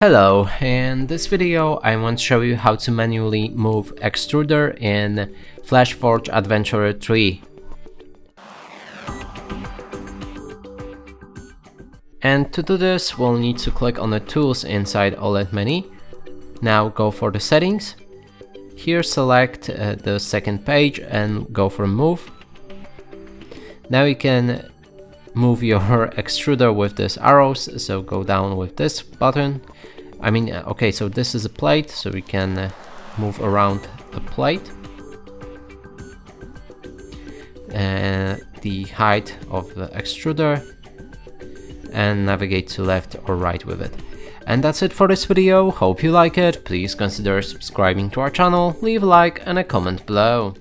Hello, in this video I want to show you how to manually move Extruder in Flashforge Adventurer 3. And to do this we'll need to click on the tools inside OLED menu. Now go for the settings. Here select the second page and go for move. Now you can move your extruder with these arrows, so go down with this button. Okay, so this is a plate, so we can move around the plate. The height of the extruder, and navigate to left or right with it. And that's it for this video. Hope you like it. Please consider subscribing to our channel, leave a like and a comment below.